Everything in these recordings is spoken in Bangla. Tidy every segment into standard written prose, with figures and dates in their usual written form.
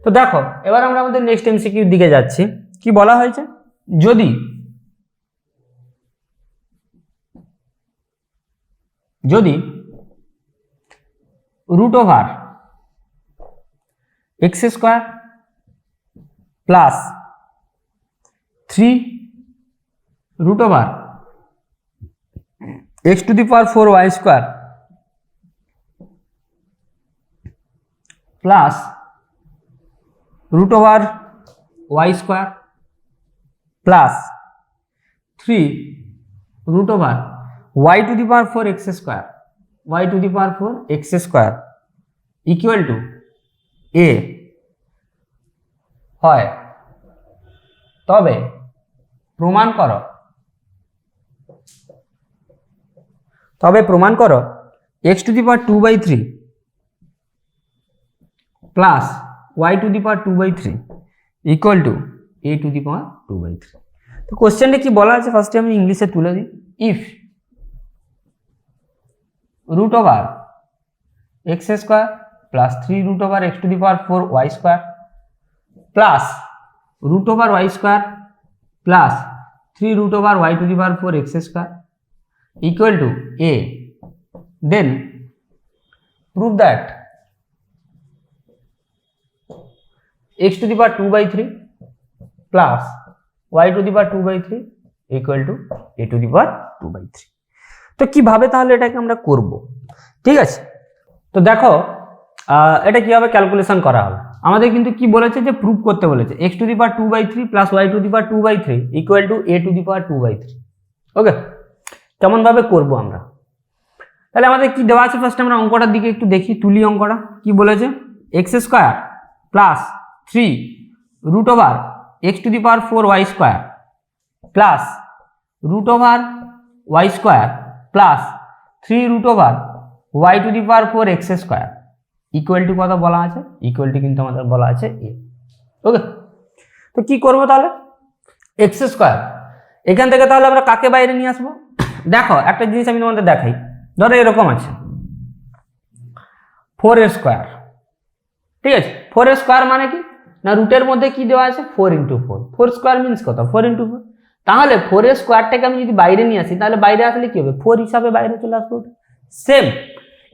তো দেখো এবার আমরা আমাদের নেক্সট এমসিকিউর দিকে যাচ্ছি। কি বলা হয়েছে, যদি root over x square plus 3 root over x to the power 4 y square plus root over y square plus 3 root over y to the power 4 x square equal to a হয় তবে প্রমাণ করো x to the power 2/3 plus y to the power 2/3 equal to a to the power 2/3। তো কোশ্চেনটা কি বলা আছে ফার্স্টে আমি ইংলিশে তুলে দিই। If root over x square plus 3 root over x to the power 4 y square plus root over y square plus 3 root over y to the power 4 x square equal to a, then prove that x to the power 2/3 plus y to the power 2/3 equal to a to the power 2/3। তো কিভাবে তাহলে এটাকে আমরা করব, ঠিক আছে? তো দেখো এটা কিভাবে ক্যালকুলেশন করা হবে। আমাদের কিন্তু কি বলেছে যে প্রুভ করতে বলেছে x to the power 2/3 plus y to the power 2/3 equal to a to the power 2/3। ওকে, কেমন ভাবে করব আমরা, তাহলে আমাদের কি দেওয়া আছে ফার্স্ট আমরা অঙ্কটার দিকে একটু দেখি, তুলি অঙ্কটা। কি বলেছে, x square plus 3 root over x to the power 4 y square plus root over y square plus 3 root over y to the power 4 x square equal to কত বলা আছে, ইকুয়াল টু কিন্তু আমাদের বলা আছে a। ওকে, তো কি করব তাহলে, x স্কয়ার এখান থেকে তাহলে আমরা কাকে বাইরে নিয়ে আসবো। দেখো একটা জিনিস আমি তোমাদের দেখাই, ধরো এরকম আছে 4 এর স্কয়ার, ঠিক আছে। 4 এর স্কয়ার মানে কি না, রুটের মধ্যে কি দেওয়া আছে 4 × 4, 4 স্কয়ার মিন্স কত 4 × 4। তাহলে 4 এর স্কয়ারটাকে আমি যদি বাইরে নিয়ে আসি তাহলে বাইরে আসলে কি হবে, 4 হিসাবে বাইরে চলে আসবে। সেম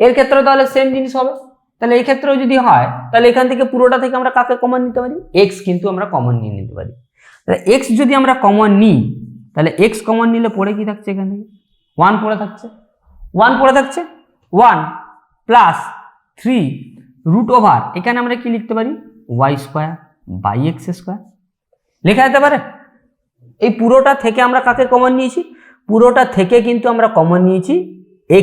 এর ক্ষেত্রে তাহলে সেম জিনিস হবে। তাহলে এই ক্ষেত্রেও যদি হয় তাহলে এখান থেকে পুরোটা থেকে আমরা কাকে কমন নিতে পারি, x কিন্তু আমরা কমন নিয়ে নিতে পারি। তাহলে x যদি আমরা কমন নিই তাহলে x কমন নিলে পড়ে কি থাকছে, এখান থেকে 1 পড়ে থাকছে, 1 প্লাস 3 রুট ওভার এখানে আমরা কি লিখতে পারি y square by x square লেখা যেতে পারে। এই পুরোটা থেকে আমরা কাকে কমন নিয়েছি, পুরোটা থেকে কিন্তু আমরা কমন নিয়েছি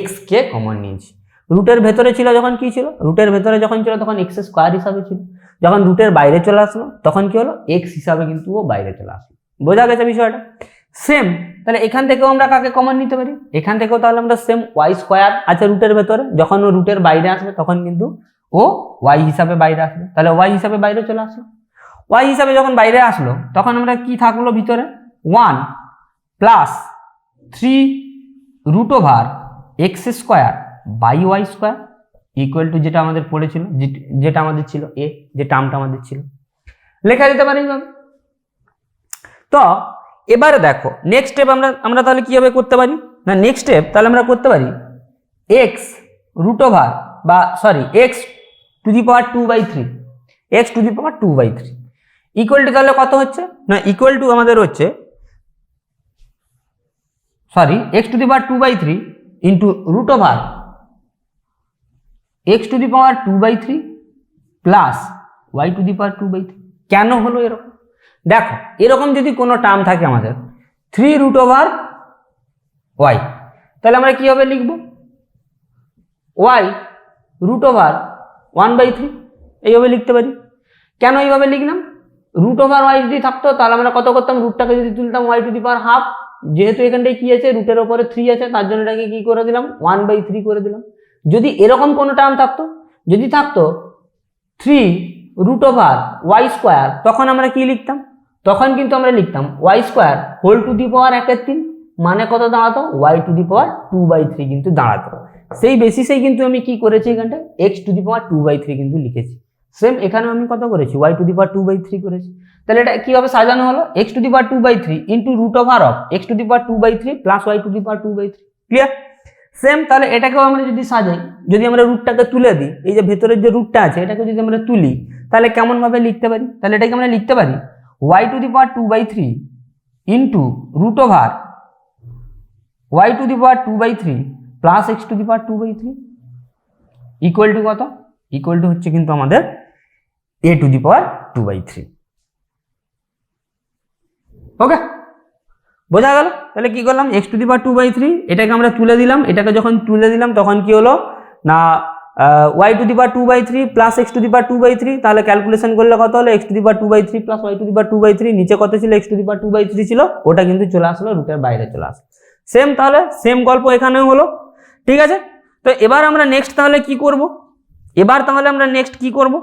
x কে কমন নিয়েছি। রুটের ভেতরে ছিল যখন কি ছিল, রুটের ভেতরে যখন ছিল তখন x স্কয়ার হিসাবে ছিল, যখন রুটের বাইরে চলে আসলো তখন কি হলো x হিসাবে কিন্তু ও বাইরে চলে আসলো। বোঝা গেছে বিষয়টা? সেম তাহলে এখান থেকেও আমরা কাকে কমন নিতে পারি, এখান থেকেও তাহলে আমরা সেম y স্কয়ার আছে রুটের ভেতরে, যখন ও রুটের বাইরে আসবে তখন কিন্তু ও y হিসাবে বাইরে আসবে। তাহলে y হিসাবে বাইরে চলে আসলো, y হিসাবে যখন বাইরে আসলো তখন আমরা কি থাকলো ভিতরে 1 plus 3 root over x square by y square equal to যেটা আমাদের পড়েছিল, যেটা আমাদের ছিল a, যে টার্মটা আমাদের ছিল, লেখা যেতে পারে এইভাবে। তো এবারে দেখো নেক্সট স্টেপ আমরা তাহলে কিভাবে করতে পারি না, নেক্সট স্টেপ তাহলে আমরা করতে পারি x রুট ওভার বা sorry x to the power 2/3, x to the power 2/3 equal to তাহলে কত হচ্ছে না, ইকুয়াল টু আমাদের হচ্ছে sorry x to the power 2/3 into root over x to the power 2/3 plus y to the power 2/3। কেন হলো এরকম, দেখো এরকম যদি কোনো টার্ম থাকে আমাদের 3 রুট ওভার y, তাহলে আমরা কিভাবে লিখব y রুট ওভার 1/3 এইভাবে লিখতে পারি। কেন এইভাবে লিখলাম, রুট ওভার y যদি থাকতো তাহলে আমরা কত করতাম, রুটটাকে যদি তুলতাম y to the power half, যেহেতু এখানটায় কি আছে রুটের ওপরে 3 আছে তার জন্য এটাকে কি করে দিলাম 1/3 করে দিলাম। যদি এরকম কোনো টার্ম থাকতো, যদি থাকতো 3 রুট ওভার y স্কয়ার, তখন আমরা কি লিখতাম, তখন কিন্তু আমরা লিখতাম y square whole to the power 1/3 মানে কত দাঁড়াতো y টু দি পাওয়ার 2/3 কিন্তু দাঁড়াতো। সেই বেসিসেই কিন্তু আমি কি করেছি এখানটা x টু দি পাওয়ার 2/3 কিন্তু লিখেছি। সেম এখানেও আমি কত করেছি y টু দি পাওয়ার 2/3 করেছি। তাহলে এটা কিভাবে সাজানো হলো x to the power 2/3 into root over of x to the power 2/3 plus y to the power 2/3। Clear? Same তাহলে এটাকেও আমরা যদি সাজাই, যদি আমরা রুটটাকে তুলে দিই, এই যে ভেতরের যে রুটটা আছে এটাকে যদি আমরা তুলি তাহলে কেমন ভাবে লিখতে পারি? তাহলে এটাকে আমরা লিখতে পারি y to the power 2/3 into root over y to the power 2/3 plus x to the power 2/3 equal to কত? ইকুয়াল টু হচ্ছে কিন্তু আমাদের a টু দি পাওয়ার 2/3। ওকে, বোঝা গেল? তাহলে কি করলাম, x টু দি পাওয়ার 2/3 এটাকে আমরা তুলে দিলাম, এটাকে যখন তুলে দিলাম তখন কি হলো না y to the power 2/3 plus x to the power 2/3, তাহলে ক্যালকুলেশন করলে কত হলো, x to the power 2/3 plus y to the power 2/3, নিচে কত ছিল x টু দি পাওয়ার 2/3 ছিল, ওটা কিন্তু চলে আসলো রুটের বাইরে চলে আসলো। সেম তাহলে সেম গল্প এখানেও হলো। ঠিক আছে, তো এবার আমরা নেক্সট তাহলে কি করব? এবার তাহলে আমরা নেক্সট কি করব?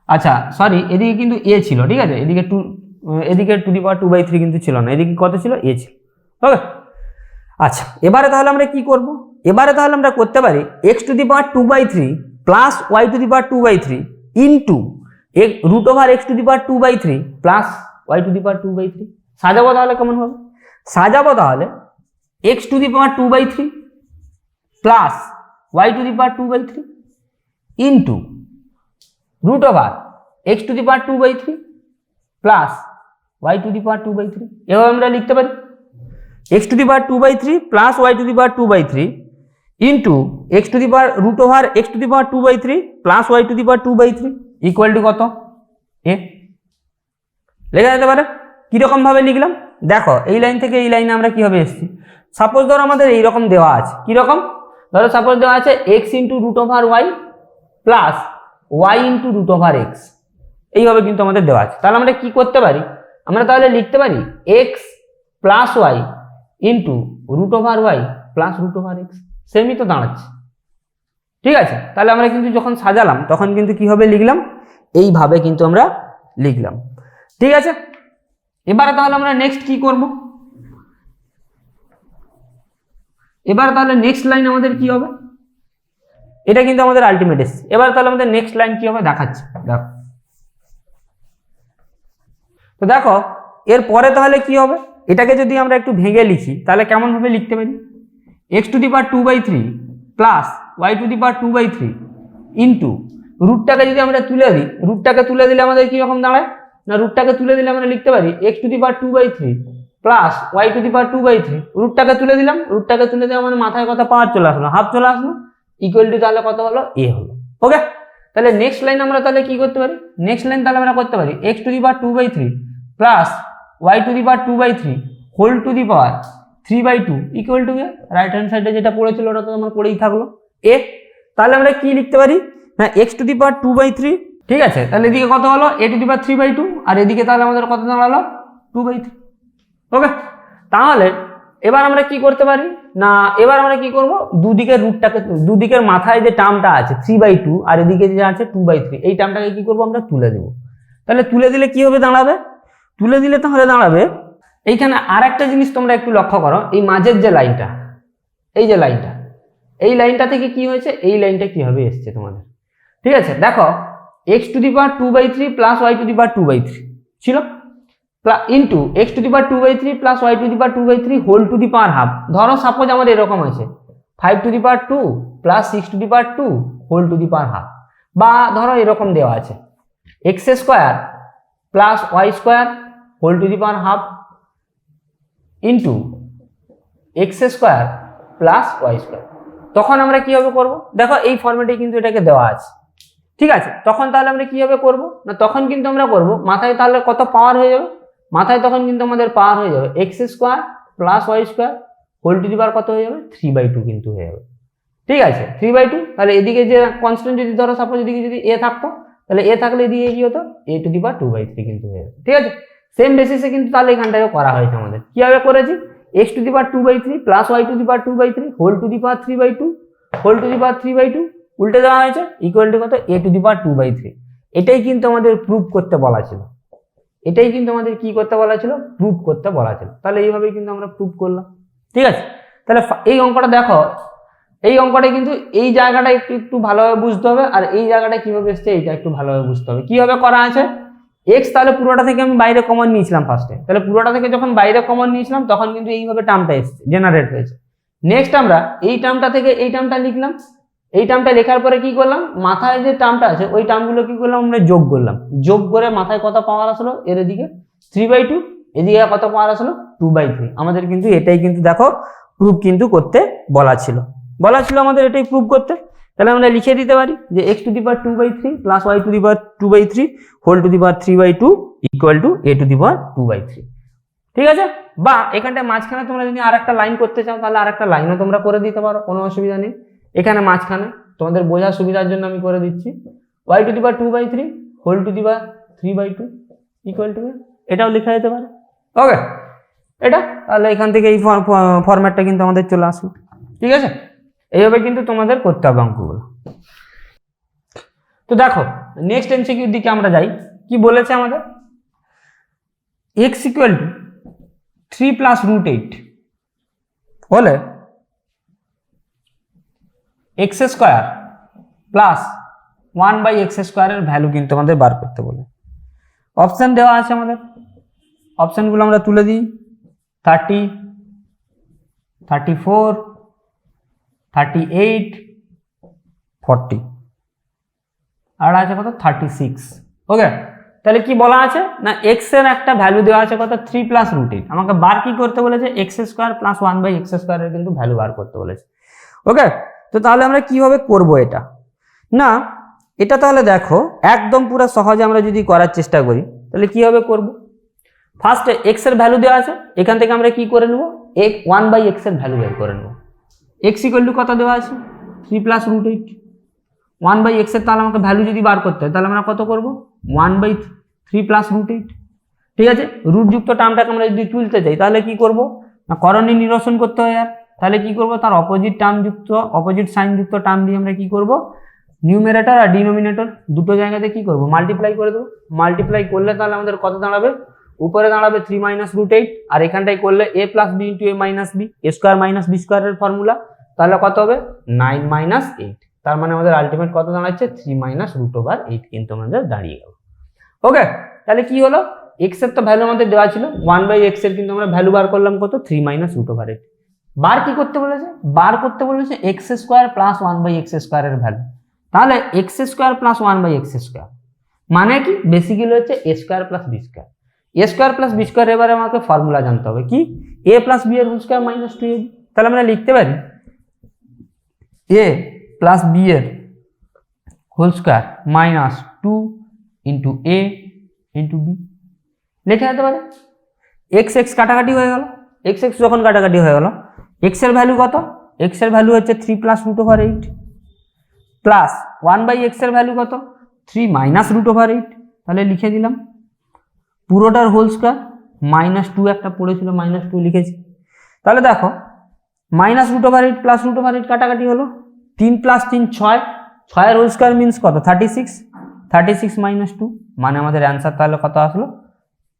আচ্ছা সরি, এদিকে কিন্তু a ছিল, ঠিক আছে, এদিকে টু দি পাওয়ার 2/3 কিন্তু ছিল না, এদিকে কত ছিল, a ছিল। ওকে, আচ্ছা এবারে তাহলে আমরা কি করব? এবারে তাহলে আমরা করতে পারি x to the power 2/3 plus y to the power 2/3 into root over x to the power 2/3 plus y to the power 2/3। সাজাবো তাহলে কেমন হবে? সাজাবো তাহলে x to the power 2/3 plus y to the power 2/3 into root over x to the power 2/3 plus y to the power 2/3। এভাবে আমরা লিখতে পারি x to the power 2/3 plus y to the power 2/3 into x to the power root over x to the power 2/3 plus y to the power 2/3 equal to কত, a। লেখা যেতে পারে। কিরকম ভাবে লিখলাম দেখো, এই লাইন থেকে এই লাইনে আমরা কিভাবে এসেছি, সাপোজ ধরো আমাদের এইরকম দেওয়া আছে, কিরকম, ধরো সাপোজ দেওয়া আছে x into root over y plus y into root over x, এইভাবে কিন্তু আমাদের দেওয়া আছে। তাহলে আমরা কি করতে পারি, আমরা তাহলে লিখতে পারি x plus y into root over y plus root over x, সেমই তো দাঁড়াচ্ছে। ঠিক আছে, তাহলে আমরা কিন্তু যখন সাজালাম তখন কিন্তু কিভাবে লিখলাম, এইভাবে কিন্তু আমরা লিখলাম। ঠিক আছে, এবারে তাহলে আমরা নেক্সট কি করব? এবার তাহলে নেক্সট লাইন আমাদের কি হবে, এটা কিন্তু আমাদের আলটিমেট এসছে। এবার তাহলে আমাদের নেক্সট লাইন কি হবে দেখাচ্ছে, দেখো। তো দেখো এরপরে তাহলে কি হবে, এটাকে যদি আমরা একটু ভেঙে লিখি তাহলে কেমন ভাবে লিখতে পারি, x to the power 2/3 plus y to the power 2/3 into রুটটাকে যদি আমরা তুলে দিই, রুটটাকে তুলে দিলে আমাদের কি রকম দাঁড়ায় না, রুটটাকে তুলে দিলে আমরা লিখতে পারি x to the power 2/3 plus y to the power 2/3, রুটটাকে তুলে দিলাম, রুটটাকে তুলে দিয়ে আমাদের মাথায় কত পাওয়ার চলে আসলো, হাফ চলে আসলো, ইকুয়াল টু তাহলে কত হলো, a হলো। ওকে, তাহলে নেক্সট লাইন আমরা তাহলে কি করতে পারি, নেক্সট লাইন তাহলে আমরা করতে পারি x to the power 2/3 plus y to the power 2/3 whole to the power 3/2 equal to a। Right hand সাইডে যেটা পড়েছিল ওটা তো আমার পড়েই থাকলো a। তাহলে আমরা কি লিখতে পারি না, x টু দি পাওয়ার 2/3, ঠিক আছে, তাহলে এদিকে কত হলো a টু দি পাওয়ার 3/2, আর এদিকে তাহলে আমাদের কত দাঁড়ালো 2/3। ওকে, তাহলে এবার আমরা কি করতে পারি না, এবার আমরা কি করব, দুদিকের রুটটাকে, দুদিকের মাথায় যে টার্মটা আছে 3/2 আর এদিকে যে আছে 2/3, এই টার্মটাকে কি করব আমরা তুলে দেব। তাহলে তুলে দিলে কি হবে দাঁড়াবে, তুলে দিলে তাহলে দাঁড়াবে এইখানে আর একটা জিনিস তোমরা একটু লক্ষ্য করো, এই মাঝের যে লাইনটা, এই যে লাইনটা, এই লাইনটা থেকে কি হয়েছে, এই লাইনটা কিভাবে এসছে তোমাদের। ঠিক আছে, দেখো x to the power 2/3 plus y to the power 2/3 ছিল, into x to the power 2/3 plus y to the power 2/3 whole to the power half. ধরো সাপোজ আমাদের এরকম আছে 5 to the power 2 plus 6 to the power 2 whole to the power half, বা ধরো এরকম দেওয়া আছে x square plus y square whole to the power half into x square plus y square. তখন আমরা কিভাবে করব, দেখো এই ফর্মেটে কিন্তু এটাকে দেওয়া আছে। ঠিক আছে, তখন তাহলে আমরা কিভাবে করব না, তখন কিন্তু আমরা করব মাথায় তাহলে কত পাওয়ার হয়ে যাবে, মাথায় তখন কিন্তু আমাদের পাওয়ার হয়ে যাবে x square plus y square whole to the power কত হয়ে যাবে 3/2 কিন্তু হয়ে যাবে। ঠিক আছে, 3/2, তাহলে এদিকে যে কনস্ট্যান্ট যদি ধরো সাপোজ এদিকে যদি a থাকতো, তাহলে a থাকলে এদিকে কি হতো a টু দি পাওয়ার 2/3 কিন্তু হয়ে যাবে। ঠিক আছে, সেম বেসিসে কিন্তু তাহলে এখানটাকে করা হয়েছে আমাদের। কিভাবে করেছি, x to the power 2/3 plus y to the power 2/3 whole to the power 3/2 whole to the power 3/2 উল্টে দেওয়া হয়েছে ইকুয়াল টু কত a টু দি পাওয়ার 2/3। এটাই কিন্তু আমাদের প্রুফ করতে বলা ছিল, এটাই কিন্তু আমাদের কি করতে বলা ছিল, প্রুফ করতে বলা ছিল। তাহলে এইভাবেই কিন্তু আমরা প্রুফ করলাম। ঠিক আছে, তাহলে এই অঙ্কটা দেখো, এই অঙ্কটা কিন্তু এই জায়গাটা একটু একটু ভালোভাবে বুঝতে হবে, আর এই জায়গাটা কিভাবে এসছে এইটা একটু ভালোভাবে বুঝতে হবে। কিভাবে করা আছে, এক্স তাহলে পুরোটা থেকে আমি বাইরে কমন নিয়েছিলাম ফার্স্টে, তাহলে পুরোটা থেকে যখন বাইরে কমন নিয়েছিলাম তখন কিন্তু এইভাবে টার্মটা এসছে, জেনারেট হয়েছে। নেক্সট আমরা এই টার্মটা থেকে এই টার্মটা লিখলাম, এই টার্মটা লেখার পরে কি করলাম, মাথায় যে টার্মটা আছে ওই টার্মগুলো কি করলাম আমরা যোগ করলাম, যোগ করে মাথায় কত পাওয়ার আসলো এর এদিকে 3/2, এদিকে কত পাওয়ার আসলো 2/3। আমাদের কিন্তু এটাই কিন্তু দেখো প্রুফ কিন্তু করতে বলা ছিল আমাদের এটাই প্রুফ করতে। তাহলে আমরা লিখে দিতে পারি যে x to the power 2/3 plus y to the power 2/3 whole to the power 3/2 equal to a to the power 2/3। ঠিক আছে, বা এখানটায় মাঝখানে তোমরা যদি আর একটা লাইন করতে চাও তাহলে আর একটা লাইনও তোমরা করে দিতে পারো, কোনো অসুবিধা নেই। এখানে মাঝখানে তোমাদের বোঝার সুবিধার জন্য আমি করে দিচ্ছি y to the power 2/3 whole to the power 3/2 equal to, এটাও লেখা যেতে পারে। ওকে, এটা তাহলে এখান থেকে এই ফরম্যাটটা কিন্তু আমাদের চলে আসলো। ঠিক আছে, এইভাবে কিন্তু তোমাদের করতে হবে অঙ্কগুলো। তো দেখো নেক্সট এমসিকিউর দিকে আমরা যাই। কি বলেছে আমাদের, x equal to 3 plus root 8 হলে এক্স স্কোয়ার প্লাস 1/x স্কোয়ারের ভ্যালু কিন্তু আমাদের বার করতে বলে। অপশন দেওয়া আছে আমাদের, অপশনগুলো আমরা তুলে দিই। 30, 34, 38, 40 আর আছে কত 36। ওকে, তাহলে কি বলা আছে না, এক্স এর একটা ভ্যালু দেওয়া আছে কত 3 প্লাস রুট 8, আমাকে বার কি করতে বলেছে এক্স স্কোয়ার প্লাস 1/x স্কোয়ারের কিন্তু ভ্যালু বার করতে বলেছে। ওকে, তো তাহলে আমরা কিভাবে করব এটা না, এটা তাহলে দেখো একদম পুরো সহজে আমরা যদি করার চেষ্টা করি তাহলে কিভাবে করব। ফার্স্টে এক্স এর ভ্যালু দেওয়া আছে, এখান থেকে আমরা কি করে নেব 1/x এর ভ্যালু বের করে নেব। x ইকুয়াল টু কত দেওয়া আছে 3 প্লাস রুট 8, 1/x এর তাহলে আমাকে ভ্যালু যদি বার করতে হয় তাহলে আমরা কত করব 1/3 প্লাস রুট 8। ঠিক আছে, রুট যুক্ত টার্মটাকে আমরা যদি তুলতে চাই তাহলে কি করব না, করণীয় নিরসন করতে হয়। আর তাহলে কি করব, তার অপোজিট টার্ম যুক্ত অপোজিট সাইন যুক্ত টার্ম দিয়ে আমরা কি করব, নিউমারেটর আর ডিনোমিনেটর দুটো জায়গাতে কি করব মাল্টিপ্লাই করে দেবো। মাল্টিপ্লাই করলে তাহলে আমাদের কত দাঁড়াবে, উপরে দাঁড়াবে 3 মাইনাস রুট 8, আর এখানটাই করলে a plus b into a minus b, a square minus b স্কোয়ারের ফর্মুলা, তাহলে কত হবে 9 মাইনাস 8। তার মানে আমাদের আলটিমেট কত দাঁড়াচ্ছে 3 মাইনাস রুট ওভার 8 কিন্তু আমাদের দাঁড়িয়ে গেল। ওকে, তাহলে কি হলো, x এর তো ভ্যালু আমাদের দেওয়া ছিল 1/x এর, কিন্তু আমরা ভ্যালু বার করলাম কত 3 মাইনাস রুট ওভার 8। বার কি করতে বলেছে, বার করতে বলেছে এক্স স্কোয়ার প্লাস 1/x স্কোয়ারের ভ্যালু। তাহলে x square plus 1/x square মানে কি, বেসিক্যালি হচ্ছে a square plus b square. A square plus b square, এবারে আমাকে ফর্মুলা জানতে হবে কি, এ প্লাস বি এর হোল স্কোয়ার মাইনাস 2ab। তাহলে আমরা লিখতে পারি এ প্লাস বি এর whole square minus 2 into a into b, লেখা যেতে পারে। এক্স এক্স কাটাকাটি হয়ে গেল, এক্স এক্স যখন কাটাকাটি হয়ে গেল, এক্স এর ভ্যালু কত, এক্স এর ভ্যালু হচ্ছে 3 plus root over 8 plus 1/x এর ভ্যালু কত 3 মাইনাস রুট ওভার 8। তাহলে লিখে দিলাম পুরোটার হোল স্কোয়ার মাইনাস 2 একটা পড়েছিল মাইনাস 2 লিখেছি। তাহলে দেখো minus root over 8 plus root over 8 কাটাকাটি হলো, 3 প্লাস 3 6, 6 এর হোল স্কোয়ার মিনস কত 36, 36 মাইনাস 2 মানে আমাদের অ্যান্সার তাহলে কত আসলো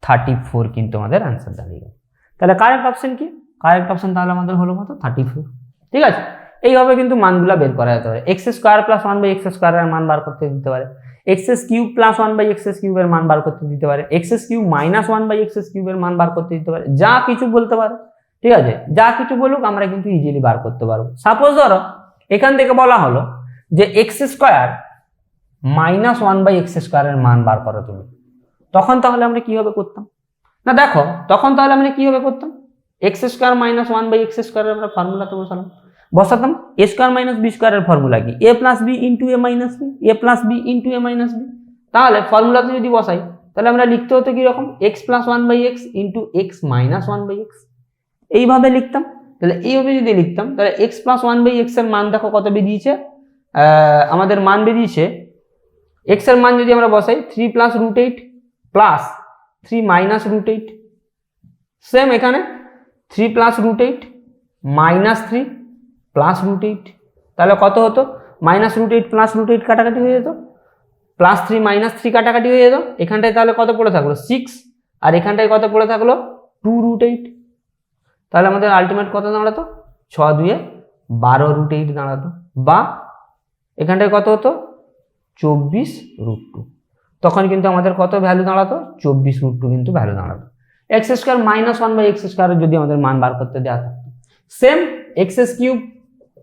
34 কিন্তু আমাদের অ্যান্সার দাঁড়িয়ে গেল। তাহলে কারেক্ট অপশন কি, কারেক্ট অপশন তাহলে আমাদের হলো কত 34। ঠিক আছে, এইভাবে কিন্তু মানগুলা বের করা যেতে পারে। এক্স স্কোয়ার প্লাস 1/x স্কোয়ারের মান বার করতে দিতে পারে, এক্স কিউব প্লাস 1/x কিউবের মান বার করতে দিতে পারে, এক্স কিউব মাইনাস 1/x কিউবের মান বার করতে দিতে পারে, যা কিছু বলতে পারে। ঠিক আছে, যা কিছু বলুক আমরা কিন্তু ইজিলি বার করতে পারবো। সাপোজ ধরো এখান থেকে বলা হলো যে এক্স স্কোয়ার মাইনাস 1/x স্কোয়ারের মান বার করো তুমি, তখন তাহলে আমরা কিভাবে করতাম না, দেখো তখন তাহলে আমরা কিভাবে করতাম, এক্স স্কোয়ার মাইনাস 1/x স্কোয়ারের আমরা ফর্মুলাতে বসাতাম এ স্কোয়ার মাইনাস বি স্কোয়ারের ফর্মুলা কি, a plus b into a minus b, A plus b into a minus B. তাহলে ফর্মুলাতে যদি বসাই তাহলে আমরা লিখতে হতো কিরকম, x plus 1/x into x minus 1/x, এইভাবে লিখতাম। তাহলে এইভাবে যদি লিখতাম তাহলে এক্স প্লাস 1/x এর মান দেখো কত বেরিয়েছে, আমাদের মান বেরিয়েছে এক্স এর মান যদি আমরা বসাই 3 plus root 8 plus 3 minus root 8, same এখানে 3 plus root 8 minus 3 plus root 8, তাহলে কত হতো মাইনাস রুট 8 প্লাস রুট 8 কাটাকাটি হয়ে যেত, প্লাস 3 মাইনাস 3 কাটাকাটি হয়ে যেত, এখানটায় তাহলে কত পড়ে থাকলো 6, আর এখানটায় কত পড়ে থাকলো 2 রুট 8। তাহলে আমাদের আলটিমেট কত দাঁড়াতো 6 2 12√8 দাঁড়াতো, বা এখানটায় কত হতো 24√2। তখন কিন্তু আমাদের কত ভ্যালু দাঁড়াতো 24√2 কিন্তু ভ্যালু দাঁড়াতো। এক্স স্কোয়ার মাইনাস 1/x স্কোয়ারের যদি আমাদের মান বার করতে দেওয়া থাকতো, same x cube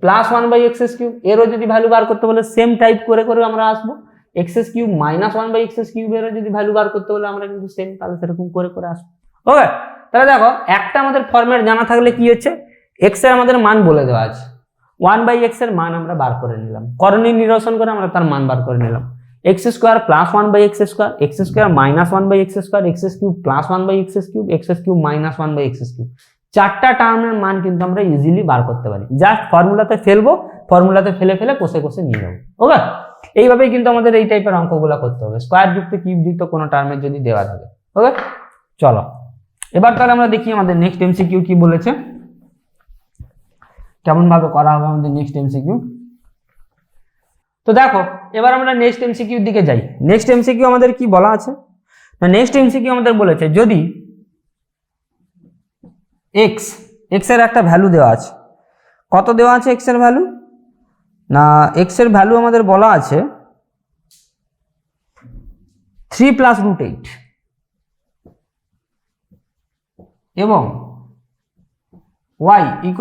plus 1/x cube এরও যদি ভ্যালু বার করতে বলে সেম টাইপ করে করে আমরা আসবো। X cube minus 1/x cube এরও যদি ভ্যালু বার করতে বলে আমরা কিন্তু সেম তাহলে সেরকম করে করে আসবো। ওকে, তাহলে দেখো একটা আমাদের ফরম্যাট জানা থাকলে কি হচ্ছে, এক্স এর আমাদের মান বলে দেওয়া আছে, 1/x এর মান আমরা বার করে নিলাম, করণীয় নিরসন করে আমরা তার মান বার করে নিলাম। X square plus 1/x square, x square minus 1/x square, x cube plus 1/x cube, x cube minus 1/x cube, চারটা টার্মের মান কিন্তু আমরা ইজিলি বার করতে পারি। জাস্ট ফর্মুলাতে ফেলবো, ফর্মুলাতে ফেলে ফেলে কষে কষে নিয়ে যাবো। ওকে, এইভাবেই কিন্তু আমাদের এই টাইপের অঙ্কগুলো করতে হবে, স্কোয়ার যুক্ত কিউব যুক্ত কোনো টার্মের যদি দেওয়া থাকে। ওকে, চলো এবার তাহলে আমরা দেখি আমাদের নেক্সট এমসিকিউ কি বলেছে, কেমন ভাবে করা হবে আমাদের নেক্সট এমসিকিউ। তো দেখো এবার আমরা নেক্সট এমসিকিউর দিকে যাই। নেক্সট এমসিকিউ আমাদের কি বলা আছে না, নেক্সট এমসিকিউ আমাদের বলেছে যদি এক্স এর একটা ভ্যালু দেওয়া আছে, কত দেওয়া আছে এক্স এর ভ্যালু না, এক্স এর ভ্যালু আমাদের বলা আছে 3 + √8 এবং y =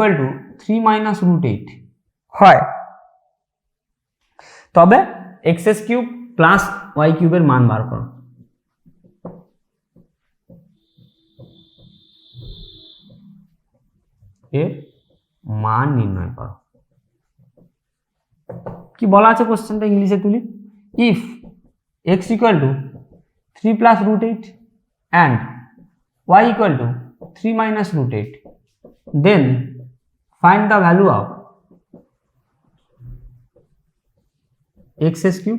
3 - √8 হয়, তবে এক্স কিউব প্লাস ওয়াই কিউবের মান বার করো। এর মান নির্ণয় করো। কি বলা আছে কোশ্চেনটা ইংলিশে তুলি, if x = 3 + √8 and y = 3 - √8 then find the value of x cube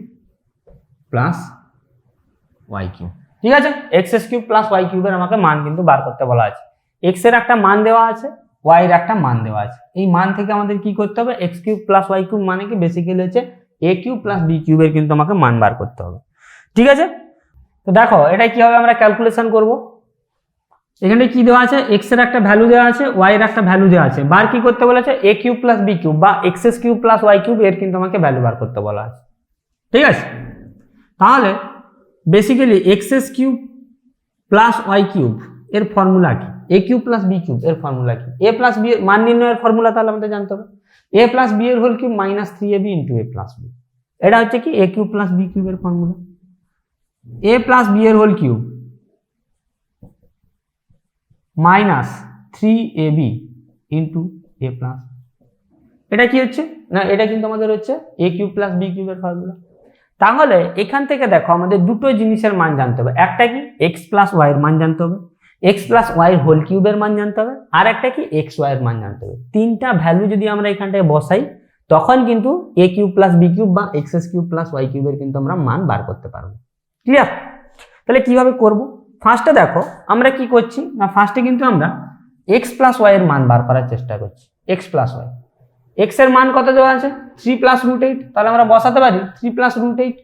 plus y cube. ঠিক আছে, এক্স কিউব প্লাস ওয়াই কিউবের আমাকে মান কিন্তু বার করতে বলা আছে। এক্স এর একটা মান দেওয়া আছে, ওয়াই এর একটা মান দেওয়া আছে, এই মান থেকে আমাদের কি করতে হবে, x cube plus y cube মানে কি বেসিক্যালি হচ্ছে এ কিউব প্লাস বি কিউবের কিন্তু আমাকে মান বার করতে হবে। ঠিক আছে, তো দেখো এটা কিভাবে আমরা ক্যালকুলেশন করব। এখানে কি দেওয়া আছে, এক্স এর একটা ভ্যালু দেওয়া আছে, ওয়াই এর একটা ভ্যালু দেওয়া আছে, বার কি করতে বলেছে a cube plus b cube বা x cube plus y cube এর কিন্তু আমাকে ভ্যালু বার করতে বলা আছে। ঠিক আছে, তাহলে basically x cube plus y cube এর ফর্মুলা কি, a cube plus b cube এর ফর্মুলা কি, এ প্লাস বি এর মান নির্ণয়ের ফর্মুলা তাহলে আমাদের জানতে হবে এ প্লাস বি এর whole cube minus 3ab into a plus b. এটা হচ্ছে কি এ কিউব প্লাস বি কিউবের ফর্মুলা, এ প্লাস বি এর whole cube minus 3ab into a plus. এটা কি হচ্ছে না, এটা কিন্তু আমাদের হচ্ছে এ কিউব প্লাস বি কিউবের ফর্মুলা। তাহলে এখান থেকে দেখো আমাদের দুটো জিনিসের মান জানতে হবে, একটা কি এক্স প্লাস ওয়াই এর মান জানতে হবে, এক্স প্লাস ওয়াই এর হোল কিউবের মান জানতে হবে, আর একটা কি এক্স ওয়াই এর মান জানতে হবে। তিনটা ভ্যালু যদি আমরা এখানটায় বসাই তখন কিন্তু এ কিউব প্লাস বি কিউব বা এক্স কিউব প্লাস ওয়াই কিউবের কিন্তু আমরা মান বার করতে পারবো। ক্লিয়ার? তাহলে কিভাবে করব, ফার্স্টে দেখো আমরা কি করছি না, ফার্স্টে কিন্তু আমরা এক্স প্লাস ওয়াই এর মান বার করার চেষ্টা করছি। এক্স প্লাস ওয়াই, এক্স এর মান কত দেওয়া আছে 3 + √8, তাহলে আমরা বসাতে পারি 3 + √8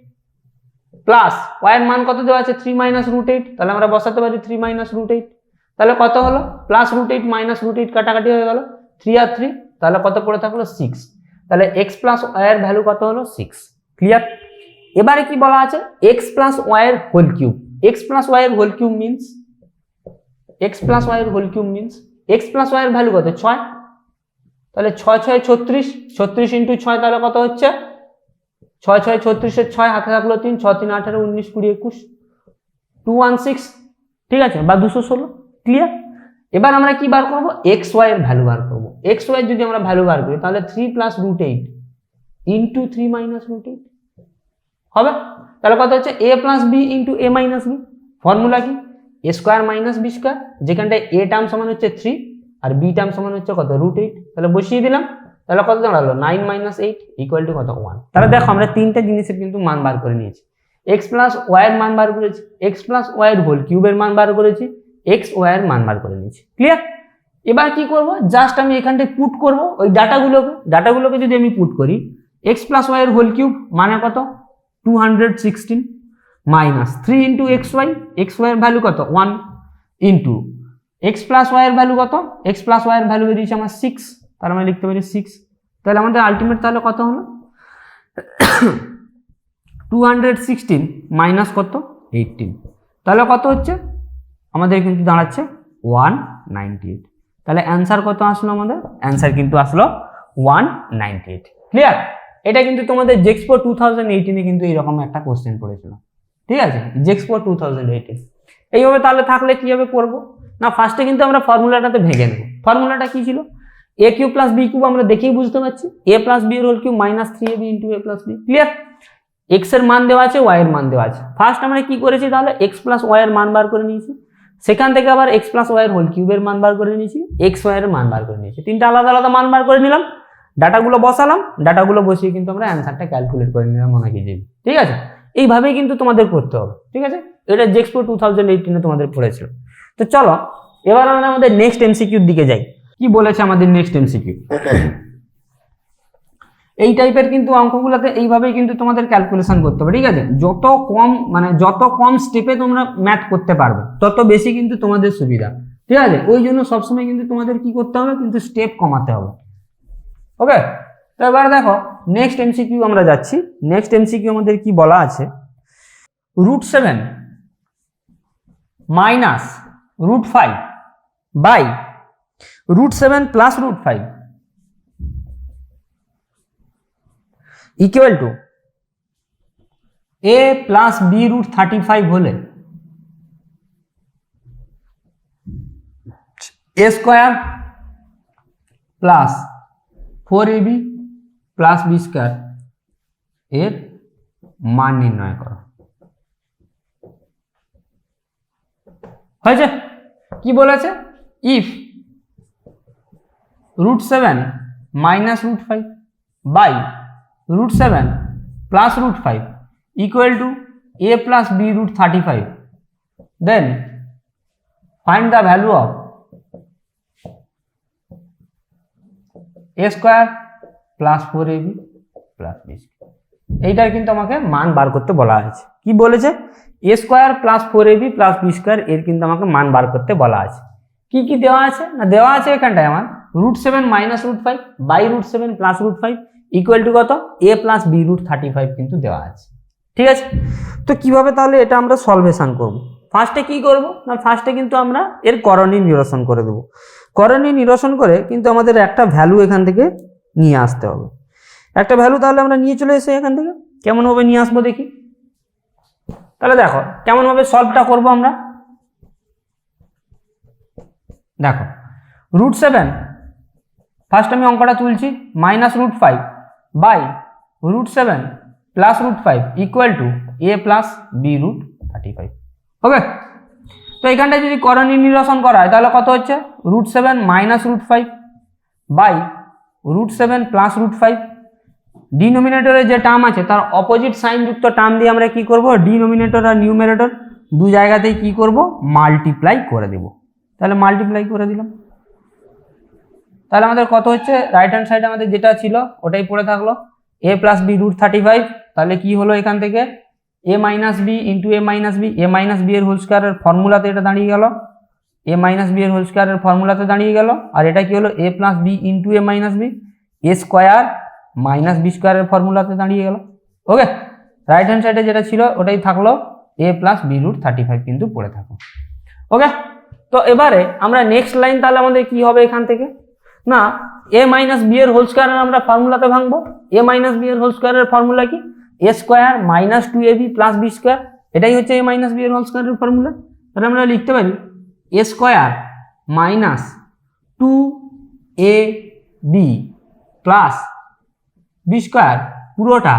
প্লাস ওয়াই এর মান কত দেওয়া আছে 3 - √8, তাহলে আমরা বসাতে পারি 3 - √8, তাহলে কত হলো প্লাস √8 মাইনাস √8 কাটাকাটি হয়ে গেল 3 আর 3, তাহলে কত পড়ে থাকলো 6, তাহলে এক্স প্লাস ওয়াই এর ভ্যালু কত হলো 6। ক্লিয়ার? এবারে কি বলা আছে এক্স প্লাস ওয়াই এর whole cube, x plus y এর whole cube means x plus y এর whole cube means x plus y এর ভ্যালু কত 6, তাহলে 6 6 36, 36 ইন্টু 6 তাহলে কত হচ্ছে 6 6 36 এর 6 হাতে থাকলো 3, 6 3 18 19 20 21 216, ঠিক আছে, বা 216। ক্লিয়ার? এবার আমরা কি বার করব এক্স ওয়াই এর ভ্যালু বার করব। এক্স ওয়াই যদি আমরা ভ্যালু বার করি তাহলে 3 + √8 ইন্টু 3 - √8 হবে, তাহলে কত হচ্ছে a plus b into a minus b. Formula কি a square minus b square, যেখানটায় এ টার্ম সমান হচ্ছে 3 আর বি টার্ম সমান হচ্ছে কত √8, তাহলে বসিয়ে দিলাম, তাহলে কত দাঁড়ালো 9 - 8 = কত 1। তাহলে দেখো আমরা তিনটা জিনিসের কিন্তু মান বার করে নিয়েছি, এক্স প্লাস ওয়াই এর মান বার করেছি, এক্স প্লাস ওয়াই এর হোল কিউবের মান বার করেছি, এক্স ওয়াই এর মান বার করে নিয়েছি। ক্লিয়ার? এবার কি করব, জাস্ট আমি এখানটায় পুট করব ওই ডাটাগুলোকে যদি আমি পুট করি এক্স প্লাস ওয়াই এর হোল কিউব মানে কত 216 মাইনাস 3 ইন্টু এক্স ওয়াই এর ভ্যালু কত 1 ইন্টু এক্স প্লাস ওয়াই এর ভ্যালু কত, এক্স প্লাস ওয়াই এর ভ্যালু বেরিয়েছে আমার 6, তার মানে লিখতে পারি 6 তাহলে আমাদের আলটিমেট তাহলে কত হলো 216 মাইনাস কত 18, তাহলে কত হচ্ছে আমাদের কিন্তু দাঁড়াচ্ছে 198। তাহলে অ্যান্সার কত আসলো আমাদের? অ্যান্সার কিন্তু আসলো 198। ক্লিয়ার? এটা কিন্তু তোমাদের জেক্সপো 2018 কিন্তু এইরকম একটা কোশ্চেন পড়েছিল, ঠিক আছে, জেক্সপো 2018। এইভাবে তাহলে থাকলে কিভাবে করবো না, ফার্স্টে কিন্তু আমরা ফর্মুলাটাতে ভেঙে নেব। ফর্মুলাটা কি ছিল? A cube plus b cube আমরা দেখেই বুঝতে পারছি, এ প্লাস বি এর whole cube minus 3ab into a plus b. Clear? X এর মান দেওয়া আছে, ওয়াই এর মান দেওয়া আছে। ফার্স্ট আমরা কি করেছি তাহলে এক্স প্লাস ওয়াই এর মান বার করে নিয়েছি, সেখান থেকে আবার এক্স প্লাস ওয়াই এর হোল কিউবের মান বার করে নিয়েছি, এক্স ওয়াই এর মান বার করে নিয়েছি, তিনটা আলাদা আলাদা মান বার করে নিলাম, ডাটাগুলো বসালাম, ডাটাগুলো বসিয়ে কিন্তু আমরা অ্যান্সারটা ক্যালকুলেট করে নিলাম অনেক ইজি। ঠিক আছে, এইভাবেই কিন্তু তোমাদের করতে হবে। ঠিক আছে, এটা জেক্সপো 2018 তোমাদের পড়েছিল। তো চলো এবার আমরা আমাদের নেক্সট এমসিকিউর দিকে যাই। কি বলেছে আমাদের নেক্সট এমসিকিউ? এই টাইপের কিন্তু অঙ্কগুলোতে এইভাবেই কিন্তু তোমাদের ক্যালকুলেশন করতে হবে। ঠিক আছে, যত কম স্টেপে তোমরা ম্যাথ করতে পারবে তত বেশি কিন্তু তোমাদের সুবিধা। ঠিক আছে, ওই জন্য সবসময় কিন্তু তোমাদের কি করতে হবে, কিন্তু স্টেপ কমাতে হবে। ওকে, তো এবার দেখো নেক্সট এমসিকিউ আমরা যাচ্ছি। নেক্সট এমসিকিউ আমাদের কি বলা আছে, √7 minus √5 by √7 plus √5 equal to a plus b √35 হলে a square plus 4ab plus b square এর মান নির্ণয় করো। হয়েছে? কি বলেছে? If √7 minus √5 by √7 plus √5 equal to a plus b √35, then find the value of a square plus 4ab plus b square। এইটার কিন্তু আমাকে মান বার করতে বলা আছে। কি বলেছে? a square plus 4ab plus b square এর কিন্তু আমাকে মান বার করতে বলা আছে। কি কি দেওয়া আছে না, দেওয়া আছে এখানটায় আমার √7 minus √5 by √7 plus √5 equal to কত, a প্লাস b √35 কিন্তু দেওয়া আছে। ঠিক আছে, তো কিভাবে তাহলে এটা আমরা সলভেশন করব? ফার্স্টে কি করব না, ফার্স্টে কিন্তু আমরা এর করণীয় নিরসন করে দেব। করণীয় নিরসন করে কিন্তু আমাদের একটা ভ্যালু এখান থেকে নিয়ে আসতে হবে। একটা ভ্যালু তাহলে আমরা নিয়ে চলে এসে এখান থেকে কেমনভাবে নিয়ে আসবো দেখি। তাহলে দেখো কেমনভাবে সলভটা করব আমরা। দেখো √7 ফার্স্ট আমি অঙ্কটা তুলছি, minus √5 by √7 plus √5 equal to a plus b √35। Okay, তো এখানটায় যদি করণীয় নিরসন করা হয় তাহলে কত হচ্ছে, √7 মাইনাস √5 বাই √7 প্লাস √5। ডিনোমিনেটরে যে টার্ম আছে তার অপোজিট সাইন যুক্ত টার্ম দিয়ে আমরা কি করব, ডিনোমিনেটর আর নিউমারেটর দু জায়গাতেই কি করব, মাল্টিপ্লাই করে দেব। তাহলে মাল্টিপ্লাই করে দিলাম, তাহলে আমাদের কত হচ্ছে, রাইট হ্যান্ড সাইডে আমাদের যেটা ছিল ওটাই পড়ে থাকলো, a প্লাস b √35। তাহলে কি হলো এখান থেকে, a minus b into a minus b, a minus b এর হোল স্কোয়ারের ফর্মুলাতে এটা দাঁড়িয়ে গেল, a মাইনাস বি এর হোল স্কোয়ারের ফর্মুলাতে দাঁড়িয়ে গেল। আর এটা কি হলো, a plus b into a minus b, a square minus b স্কোয়ারের ফর্মুলাতে দাঁড়িয়ে গেল। ওকে, রাইট হ্যান্ড সাইডে যেটা ছিল ওটাই থাকলো, a প্লাস b √35 কিন্তু পড়ে থাকলো। ওকে, তো এবারে আমরা নেক্সট লাইন তাহলে আমাদের কি হবে এখান থেকে না, a মাইনাস বি এর হোল স্কোয়ারের আমরা ফর্মুলাতে ভাঙবো। a মাইনাস বি এর হোল স্কোয়ারের ফর্মুলা কি, a square minus 2ab plus b square, এটাই হচ্ছে a মাইনাস বি এর হোল স্কোয়ারের ফর্মুলা। তাহলে আমরা লিখতে পারি a square minus 2ab plus b square পুরোটা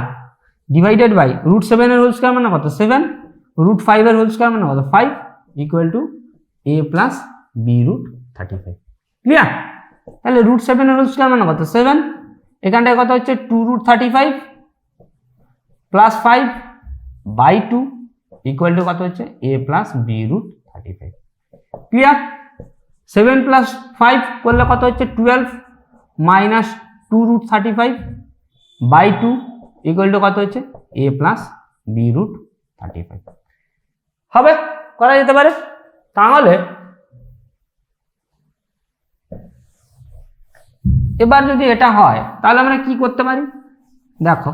ডিভাইডেড বাই √7 এর হোল স্কোয়ার মানে কত 7, √5 এর হোল স্কোয়ার মানে কত 5 equal to a plus b √35। Clear? তাহলে √7 এর হোল স্কোয়ার মানে কত 7, এখানটায় কত হচ্ছে 2√35 প্লাস 5 বাই 2 ইকুয়াল টু কত হচ্ছে a plus b √35। Clear? 7 plus 5 করলে কত হচ্ছে 12 মাইনাস 2√35 বাই 2 ইকুয়াল টু কত হচ্ছে a প্লাস b √35। হবে, করা যেতে পারে। তাহলে এবার যদি এটা হয় তাহলে আমরা কি করতে পারি, দেখো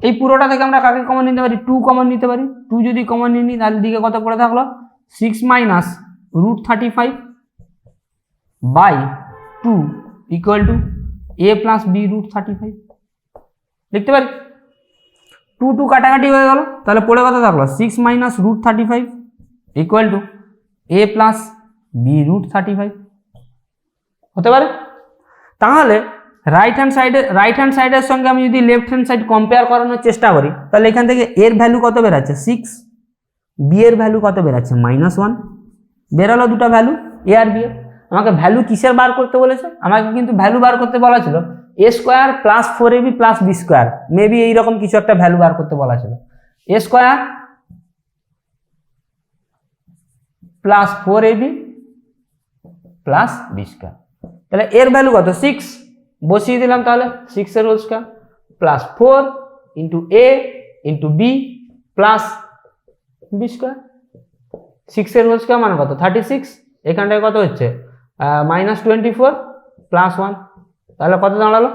এই পুরোটা থেকে আমরা কাকে কমন নিতে পারি, 2 কমন নিতে পারি। 2 যদি কমন নিয়ে নিই তাহলে দিকে কত পড়ে থাকলো, 6 minus √35 by 2 equal to a plus b √35 লিখতে পারি। 2 2 কাটাকাটি হয়ে গেল, তাহলে পড়ে কত থাকলো, 6 minus √35 equal to a plus b √35 হতে পারে। তাহলে রাইট হ্যান্ড সাইডের সঙ্গে আমি যদি লেফট হ্যান্ড সাইড কম্পেয়ার করানোর চেষ্টা করি তাহলে এখান থেকে এর ভ্যালু কত বেরাচ্ছে 6, বি এর ভ্যালু কত বেরাচ্ছে -1, বেরালো দুটো ভ্যালু এ আর বি এর। আমাকে ভ্যালু কিসের বার করতে বলেছে, আমাকে কিন্তু ভ্যালু বার করতে বলা ছিল a square plus 4ab plus b square, maybe এইরকম কিছু একটা ভ্যালু বার করতে বলা ছিল, a square plus 4ab plus b square. তাহলে এর ভ্যালু কত 6, বসিয়ে দিলাম, তাহলে 6 এর whole square plus 4 into a into b plus b square. 6 এর হোল স্কয়ার মানে কত 36, এখানটায় কত হচ্ছে -24 প্লাস 1, তাহলে কত দাঁড়ালো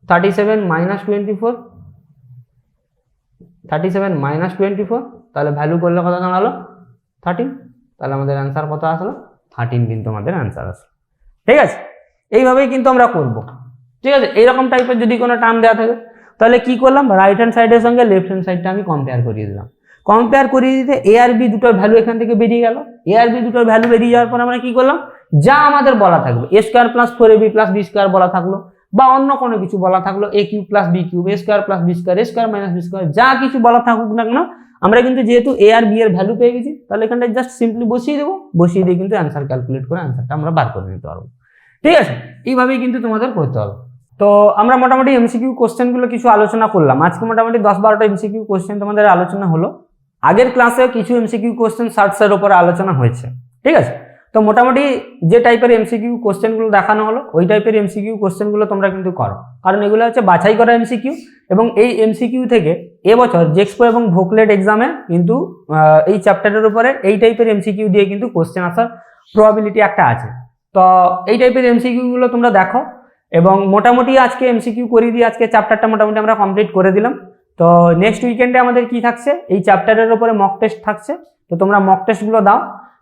37 মাইনাস 24, 37 মাইনাস 24, তাহলে ভ্যালু করলে কত দাঁড়ালো 13, তাহলে আমাদের অ্যান্সার কত আসলো 13, কিন্তু আমাদের অ্যান্সার আসলো। ঠিক আছে, এইভাবেই কিন্তু আমরা করব। ঠিক আছে, এইরকম টাইপের যদি কোনো টার্ম দেওয়া থাকে তাহলে কি করলাম, রাইট হ্যান্ড সাইডের সঙ্গে লেফট হ্যান্ড সাইডটা আমি কম্পেয়ার করিয়ে দিলাম। কম্পেয়ার করিয়ে দিতে এ আর বি দুটোর ভ্যালু এখান থেকে বেরিয়ে গেল। এ আর বি দুটোর ভ্যালু বেরিয়ে যাওয়ার পর আমরা কি করলাম, যা আমাদের বলা থাকবে a square plus 4ab plus b square বলা থাকলো, বা অন্য কোনো কিছু বলা থাকলো a cube plus b cube, a square plus b square, a square minus b square, যা কিছু বলা থাকুক না কেন, আমরা কিন্তু যেহেতু এ আর বি এর ভ্যালু পেয়ে গেছি তাহলে এখানটায় জাস্ট সিম্পলি বসিয়ে দেবো, বসিয়ে দিয়ে কিন্তু অ্যান্সার ক্যালকুলেট করে অ্যান্সারটা আমরা বার করে নিতে পারবো। ঠিক আছে, এইভাবেই কিন্তু তোমাদের করতে হবে। তো আমরা মোটামুটি এমসিকিউ কোশ্চেনগুলো কিছু আলোচনা করলাম। আজকে মোটামুটি 10-12টা এমসিকিউ কোশ্চেন তোমাদের আলোচনা হলো। আগের ক্লাসে কিছু এমসিকিউ কোশ্চেন সার্টসের উপরে আলোচনা হয়েছে। ঠিক আছে, তো মোটামুটি যে টাইপের এমসিকিউ কোশ্চেনগুলো দেখানো হলো ওই টাইপের এমসিকিউ কোশ্চেনগুলো তোমরা কিন্তু করো, কারণ এগুলো হচ্ছে বাছাই করা এমসিকিউ, এবং এই এমসিকিউ থেকে এবছর জেক্সপো এবং ভোকলেট এক্সামে কিন্তু এই চ্যাপ্টারের উপরে এই টাইপের এমসিকিউ দিয়ে কিন্তু কোশ্চেন আসার প্রবাবিলিটি একটা আছে। তো এই টাইপের এমসিকিউগুলো তোমরা দেখো, এবং মোটামুটি আজকে এমসিকিউ করিয়ে দিয়ে আজকে চ্যাপ্টারটা মোটামুটি আমরা কমপ্লিট করে দিলাম। তো নেক্সট উইকেন্ডে আমাদের কি থাকছে, এই চ্যাপ্টারের উপরে মক টেস্ট থাকছে। তো তোমরা মক টেস্টগুলো দাও,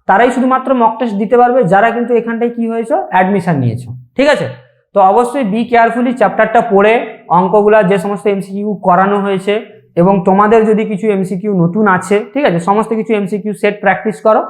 তারাই শুধুমাত্র মক টেস্ট দিতে পারবে যারা কিন্তু এখানটায় কি হয়েছে অ্যাডমিশন নিয়েছো। ঠিক আছে, তো অবশ্যই বি কেয়ারফুলি চ্যাপ্টারটা পড়ে অঙ্কগুলা যে সমস্ত এমসিকিউ করানো হয়েছে, এবং তোমাদের যদি কিছু এমসিকিউ নতুন আছে, ঠিক আছে, সমস্ত কিছু এমসিকিউ সেট প্র্যাকটিস করো,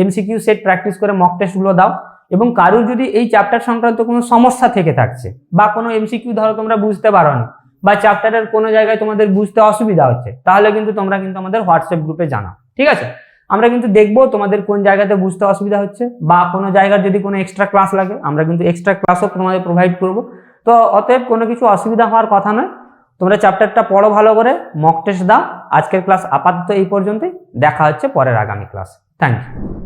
এমসিকিউ সেট প্র্যাকটিস করে মক টেস্টগুলো দাও। এবং কারোর যদি এই চ্যাপ্টার সংক্রান্ত কোনো সমস্যা থেকে থাকছে, বা কোনো এমসিকিউ ধরো তোমরা বুঝতে পারো না, বা চ্যাপ্টারের কোনো জায়গায় তোমাদের বুঝতে অসুবিধা হচ্ছে, তাহলে কিন্তু তোমরা কিন্তু আমাদের হোয়াটসঅ্যাপ গ্রুপে জানাও। ঠিক আছে, আমরা কিন্তু দেখবো তোমাদের কোন জায়গাতে বুঝতে অসুবিধা হচ্ছে, বা কোনো জায়গার যদি কোনো এক্সট্রা ক্লাস লাগে আমরা কিন্তু এক্সট্রা ক্লাসও তোমাদের প্রোভাইড করবো। তো অতএব কোনো কিছু অসুবিধা হওয়ার কথা নয়, তোমরা চ্যাপ্টারটা পড়ো ভালো করে, মক টেস্ট দাও। আজকের ক্লাস আপাতত এই পর্যন্তই, দেখা হচ্ছে পরের আগামী ক্লাস। Thank you.